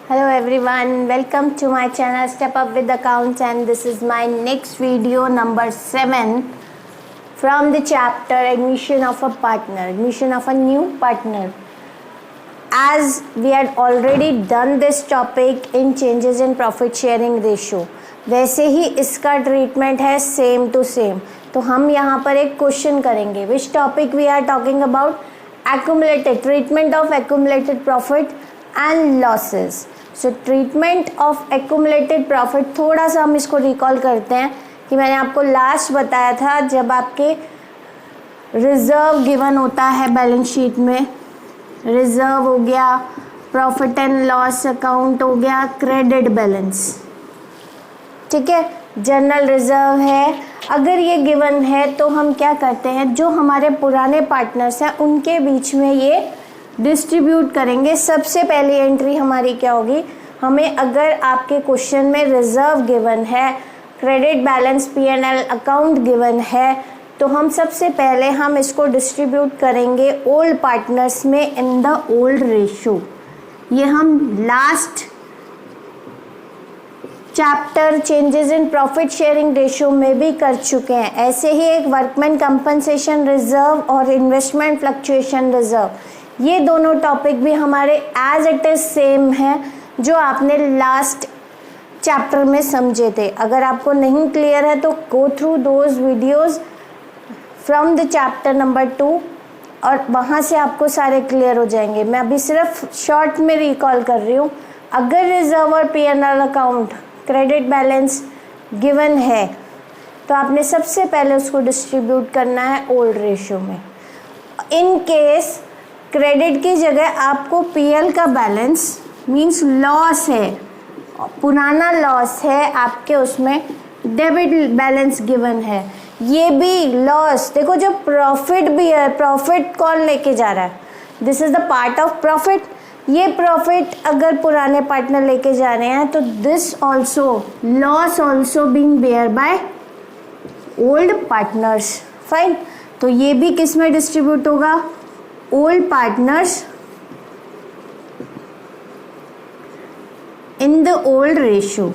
Hello everyone, welcome to my channel Step Up with Accounts, and this is my next video number 7 from the chapter Admission of a Partner, Admission of a New Partner. As we had already done this topic in Changes in Profit Sharing Ratio, वैसे ही इसका treatment है same to same. तो हम यहाँ पर एक question करेंगे. Which topic we are talking about? accumulated treatment of accumulated profit and losses. So treatment of accumulated profit, थोड़ा सा हम इसको रिकॉल करते हैं कि मैंने आपको लास्ट बताया था जब आपके रिजर्व गिवन होता है बैलेंस शीट में. रिजर्व हो गया, प्रॉफिट एंड लॉस अकाउंट हो गया, क्रेडिट बैलेंस. ठीक है, जनरल रिजर्व है. अगर ये गिवन है तो हम क्या करते हैं, जो हमारे पुराने पार्टनर्स हैं उनके बीच में ये डिस्ट्रीब्यूट करेंगे. सबसे पहली एंट्री हमारी क्या होगी, हमें अगर आपके क्वेश्चन में रिजर्व गिवन है, credit balance P&L account given है, तो हम सबसे पहले हम इसको डिस्ट्रीब्यूट करेंगे ओल्ड पार्टनर्स में इन द ओल्ड रेशियो. ये हम last chapter changes in profit sharing ratio में भी कर चुके हैं. ऐसे ही एक वर्कमैन कंपनसेशन रिजर्व और इन्वेस्टमेंट फ्लक्चुएशन रिजर्व, ये दोनों टॉपिक भी हमारे एज इट इज सेम है जो आपने लास्ट चैप्टर में समझे थे. अगर आपको नहीं क्लियर है तो go through those videos from the chapter number 2 और वहाँ से आपको सारे क्लियर हो जाएंगे. मैं अभी सिर्फ शॉर्ट में रिकॉल कर रही हूँ. अगर रिजर्व और P&L account credit balance given है तो आपने सबसे पहले उसको डिस्ट्रीब्यूट करना है ओल्ड रेशियो में. इन केस क्रेडिट की जगह आपको PL का बैलेंस मींस लॉस है, पुराना लॉस है आपके, उसमें डेबिट बैलेंस गिवन है. ये भी लॉस देखो, जो प्रॉफिट भी है, प्रॉफिट कौन लेके जा रहा है, this is the part of profit. ये प्रॉफिट अगर पुराने पार्टनर लेके जा रहे हैं तो this also loss also being bear by old partners. Fine, तो ये भी किस में डिस्ट्रीब्यूट होगा, old partners in the old ratio.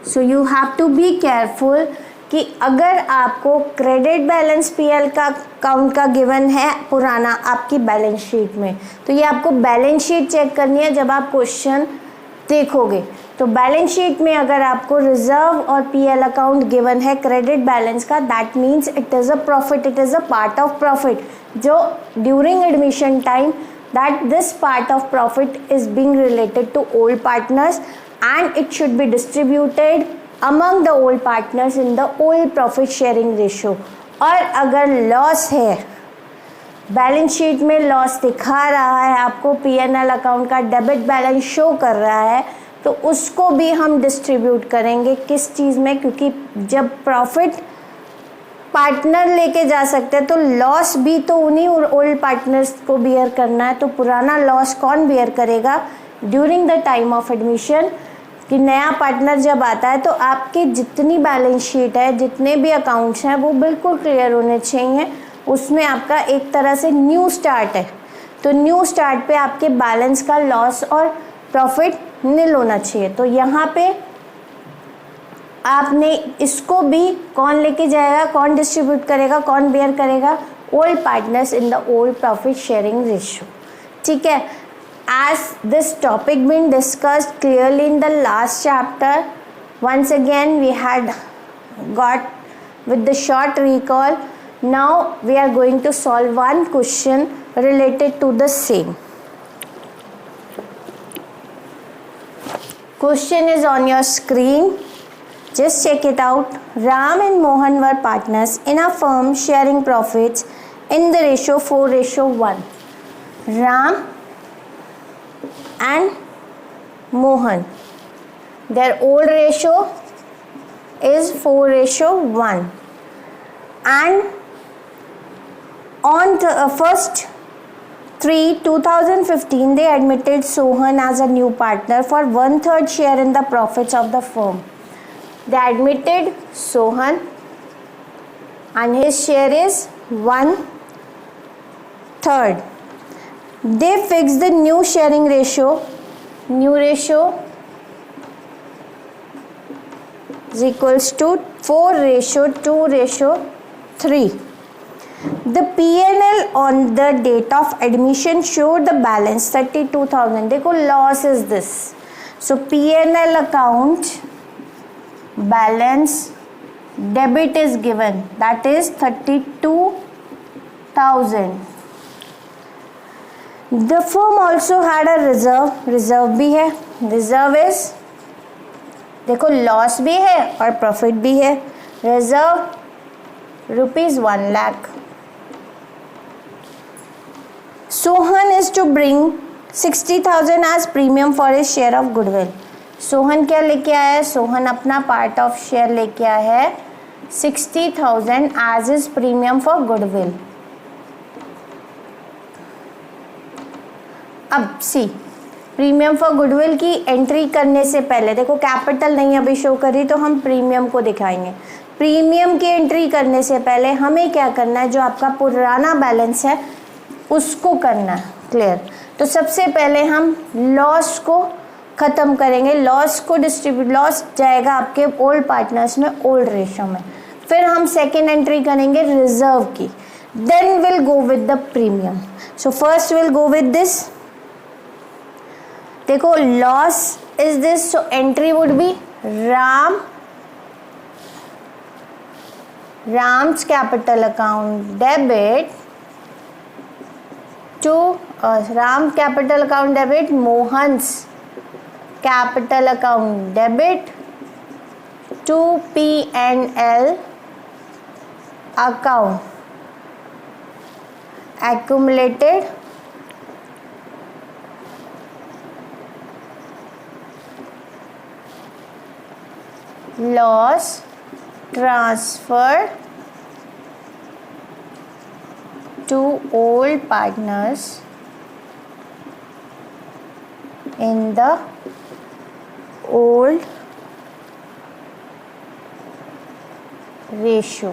So you have to be careful कि अगर आपको क्रेडिट बैलेंस PL का अकाउंट का गिवन है पुराना आपकी बैलेंस शीट में, तो ये आपको बैलेंस शीट चेक करनी है जब आप क्वेश्चन देखोगे. तो बैलेंस शीट में अगर आपको रिजर्व और PL अकाउंट गिवन है क्रेडिट बैलेंस का, that means it is a profit, it is a part of profit. जो during admission time that this part of profit is being related to old partners and it should be distributed among the old partners in the old profit sharing ratio. और अगर loss है, balance sheet में loss दिखा रहा है आपको, P&L account का debit balance show कर रहा है, तो उसको भी हम डिस्ट्रीब्यूट करेंगे किस चीज़ में, क्योंकि जब प्रॉफिट पार्टनर लेके जा सकते हैं तो लॉस भी तो उन्हीं ओल्ड पार्टनर्स को बियर करना है. तो पुराना लॉस कौन बियर करेगा during the time of admission, कि नया पार्टनर जब आता है तो आपकी जितनी बैलेंस शीट है, जितने भी अकाउंट्स हैं, वो बिल्कुल क्लियर होने चाहिए. उसमें आपका एक तरह से न्यू स्टार्ट है, तो न्यू स्टार्ट पे आपके बैलेंस का लॉस और प्रॉफिट निल होना चाहिए. तो यहाँ पे आपने इसको भी कौन लेके जाएगा, कौन डिस्ट्रीब्यूट करेगा, कौन बेयर करेगा, old partners in the old profit sharing ratio. ठीक है, as this topic been discussed clearly in the last chapter, once again we had got with the short recall. Now we are going to solve one question related to the same. Question is on your screen, just check it out. Ram and Mohan were partners in a firm sharing profits in the ratio 4:1. Ram and Mohan, their old ratio is 4:1, and on the 1st 3/2015 they admitted Sohan as a new partner for 1/3 share in the profits of the firm. They admitted Sohan and his share is 1/3. they fix the new sharing ratio. New ratio is equals to 4:2:3. The P&L on the date of admission showed the balance 32,000. देखो loss is this. So P&L account balance debit is given, that is 32,000. The firm also had a reserve. Reserve भी है. Reserve is, देखो loss भी है और profit भी है. Reserve ₹1 lakh. Sohan is to bring 60,000 as premium for his share of goodwill. Sohan क्या लेके आया है? सोहन अपना पार्ट ऑफ शेयर लेके आया है 60,000 as is premium for goodwill. अब सी, प्रीमियम फॉर गुडविल की एंट्री करने से पहले देखो कैपिटल नहीं अभी शो करी तो हम प्रीमियम को दिखाएंगे. प्रीमियम की एंट्री करने से पहले हमें क्या करना है? जो आपका पुराना बैलेंस है उसको करना है क्लियर. तो सबसे पहले हम लॉस को ख़त्म करेंगे. लॉस को डिस्ट्रीब्यूट, लॉस जाएगा आपके ओल्ड पार्टनर्स में ओल्ड रेशो में. फिर हम सेकेंड एंट्री करेंगे रिजर्व की. Then will go with the premium. So first will go with this. देखो loss is this, so entry would be Ram's capital account debit to Ram capital account debit Mohan's capital account debit to P&L account accumulated loss transferred to old partners in the old ratio.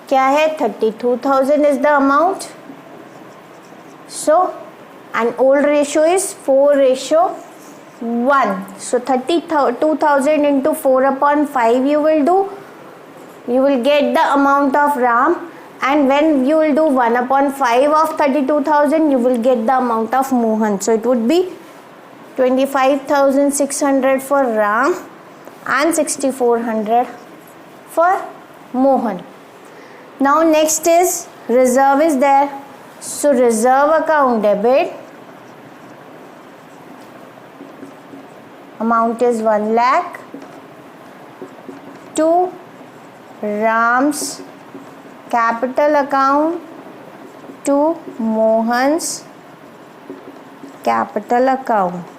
क्या है? 32,000 is the amount. So and old ratio is 4:1. So 32,000 into 4/5 you will do. You will get the amount of RAM, and when you will do 1/5 of 32,000 you will get the amount of Mohan. So it would be 25,600 for Ram and 6,400 for Mohan. Now next is reserve is there. So reserve account debit amount is 1 lakh to Ram's capital account to Mohan's capital account.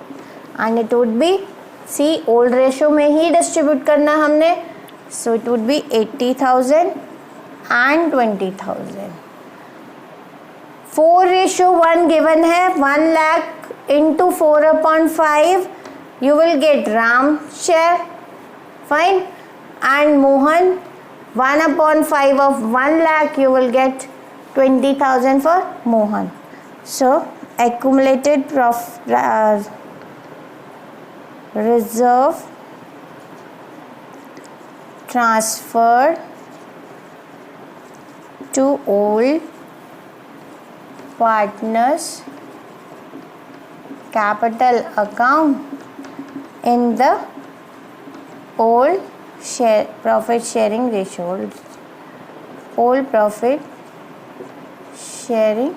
And it would be, see old ratio में ही distribute करना हमने. So it would be 80,000 and 20,000. 4:1 given है. 1 lakh into 4/5 you will get Ram share, fine, and Mohan 1/5 of 1 lakh you will get 20,000 for Mohan. So accumulated reserve transferred to old partners capital account in the old profit sharing ratio. Old profit sharing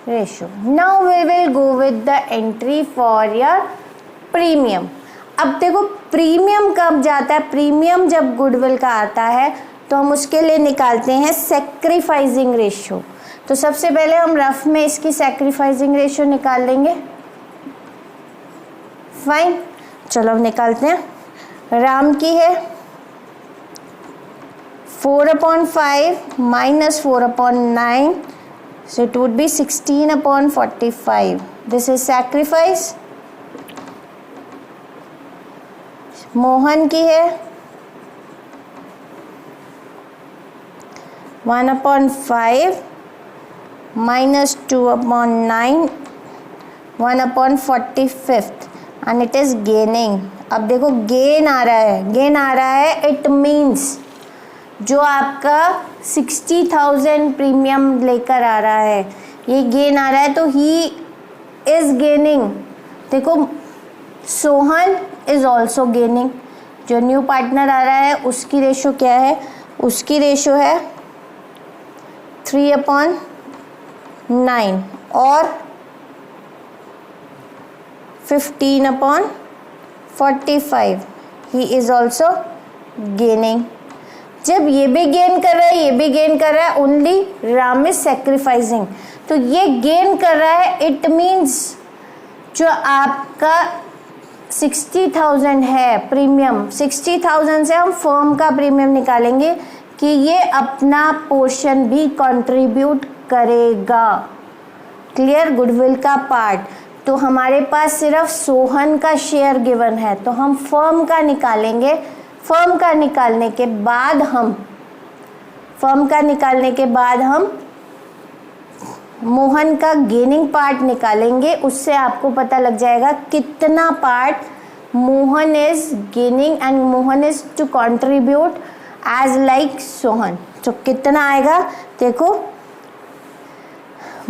ratio. Now we will go with the entry for your premium. अब देखो premium कब जाता है? Premium जब goodwill का आता है तो हम उसके लिए निकालते हैं सैक्रिफाइसिंग रेशियो. तो सबसे पहले हम रफ में इसकी सैक्रिफाइसिंग रेशियो निकाल लेंगे. फाइन, चलो अब निकालते हैं. राम की है 4/5 minus 4/9, so it would be 16/45. This is sacrifice. Mohan की है 1/5 -2/9, 1/45 एंड इट इज गेनिंग। अब देखो गेन आ रहा है, इट मीन्स जो आपका 60,000 प्रीमियम लेकर आ रहा है, ये गेन आ रहा है, तो ही इज गेनिंग। देखो सोहन इज ऑल्सो गेनिंग। जो न्यू पार्टनर आ रहा है उसकी रेशो क्या है? उसकी रेशो है 3/9 और 15/45। ही इज ऑल्सो गेनिंग। जब ये भी गेन कर रहा है, ये भी गेन कर रहा है, ओनली राम इज सेक्रीफाइसिंग, तो ये गेन कर रहा है, इट मीन्स जो आपका 60,000 है प्रीमियम, 60,000 से हम फर्म का प्रीमियम निकालेंगे कि ये अपना पोर्शन भी कंट्रीब्यूट करेगा। क्लियर? गुडविल का पार्ट तो हमारे पास सिर्फ सोहन का शेयर गिवन है, तो हम फर्म का निकालेंगे। फर्म का निकालने के बाद हम मोहन का गेनिंग पार्ट निकालेंगे। उससे आपको पता लग जाएगा कितना part Mohan is gaining and Mohan is to contribute as like Sohan. तो कितना आएगा देखो,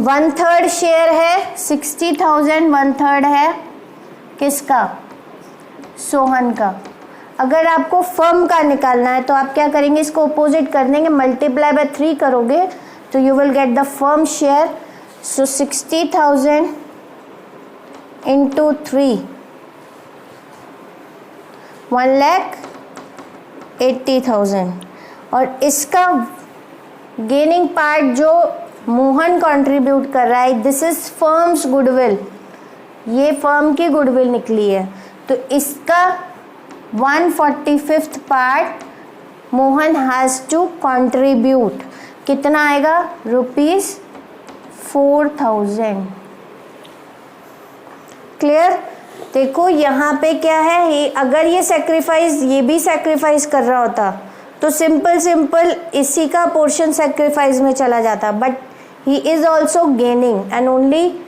1/3 शेयर है 60,000, 1/3 है किसका? सोहन का। अगर आपको फर्म का निकालना है तो आप क्या करेंगे? इसको अपोजिट कर देंगे, मल्टीप्लाई बाय 3 करोगे तो you will get the firm share. So 60,000 into 3, 1,80,000 और इसका गेनिंग पार्ट जो मोहन कंट्रीब्यूट कर रहा है, दिस इज फर्म्स गुडविल, ये फर्म की गुडविल निकली है, तो इसका 1/45 part Mohan has to contribute. कितना आएगा? ₹4,000। क्लियर? देखो यहाँ पे क्या है, अगर ये सेक्रीफाइस, ये भी सेक्रीफाइस कर रहा होता तो सिंपल इसी का पोर्शन सेक्रीफाइस में चला जाता, but he is also gaining and only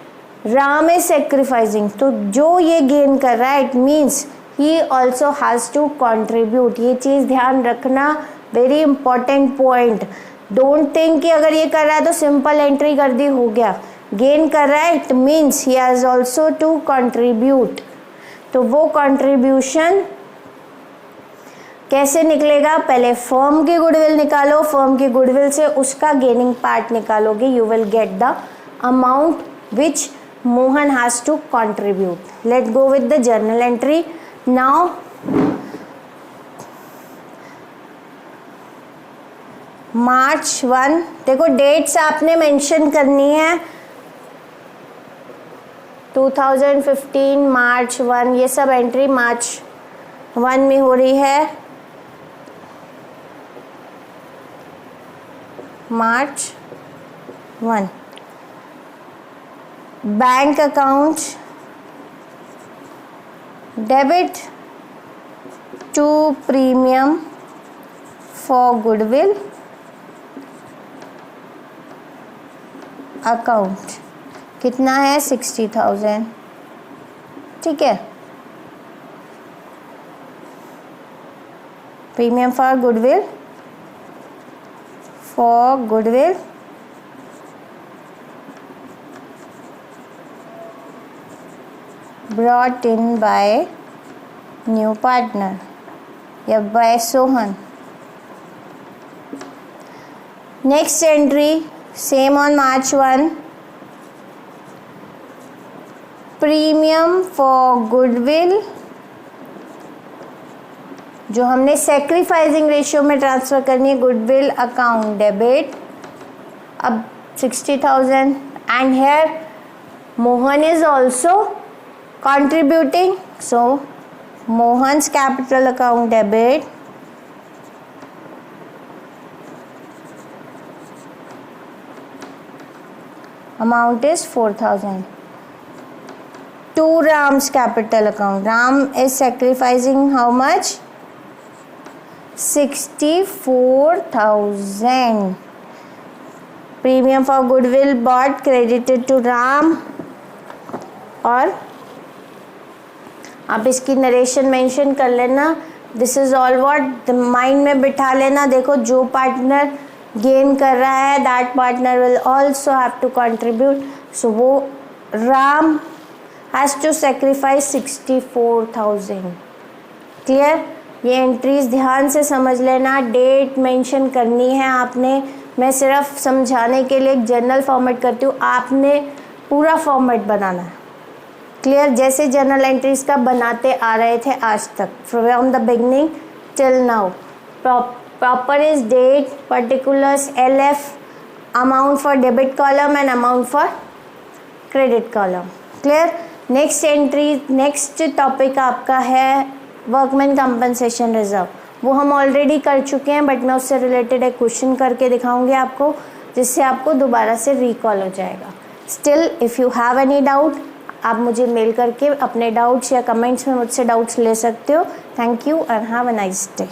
Ram is sacrificing. तो जो ये गेन कर रहा है, it means he also has to contribute. ये चीज़ ध्यान रखना, very important point. Don't think कि अगर ये कर रहा है तो सिंपल एंट्री कर दी हो गया। गेन कर रहा है, it means he has also to contribute. तो वो कंट्रीब्यूशन कैसे निकलेगा? पहले फर्म की गुडविल निकालो, फर्म की गुडविल से उसका गेनिंग पार्ट निकालोगे, you will get the amount which Mohan has to contribute. Let go with the journal entry now. March 1, देखो डेट्स आपने मेंशन करनी है, 2015 March 1, ये सब एंट्री March 1 में हो रही है। March 1 bank account debit to premium for goodwill account कितना है? 60,000। ठीक है, premium for goodwill brought in by new partner या by Sohan. Next entry same on March 1, premium for goodwill जो हमने सेक्रीफाइसिंग रेशियो में ट्रांसफर करनी है, गुडविल अकाउंट डेबिट अब 60,000 and here Mohan is also contributing, so Mohan's capital account debit amount is 4,000 to Ram's capital account. Ram is sacrificing how much? 64,000 premium for goodwill bought credited to Ram, और आप इसकी narration mention कर लेना। This is all what mind में बिठा लेना। देखो जो पार्टनर गेन कर रहा है that partner will also have to contribute. So वो Ram has to sacrifice 64,000। Clear? ये एंट्रीज ध्यान से समझ लेना। डेट मेंशन करनी है आपने। मैं सिर्फ समझाने के लिए एक जनरल फॉर्मेट करती हूँ, आपने पूरा फॉर्मेट बनाना है। क्लियर? जैसे जर्नल एंट्रीज का बनाते आ रहे थे आज तक, from the beginning till now. Proper is date, particulars, LF, amount for debit column and amount for credit column. Clear? Next entry, next topic आपका है वर्कमैन कंपनसेशन रिजर्व। वो हम ऑलरेडी कर चुके हैं, बट मैं उससे रिलेटेड एक क्वेश्चन करके दिखाऊंगी आपको, जिससे आपको दोबारा से रिकॉल हो जाएगा। Still if you have any doubt, आप मुझे मेल करके अपने डाउट्स या कमेंट्स में मुझसे डाउट्स ले सकते हो। Thank you and have a nice day.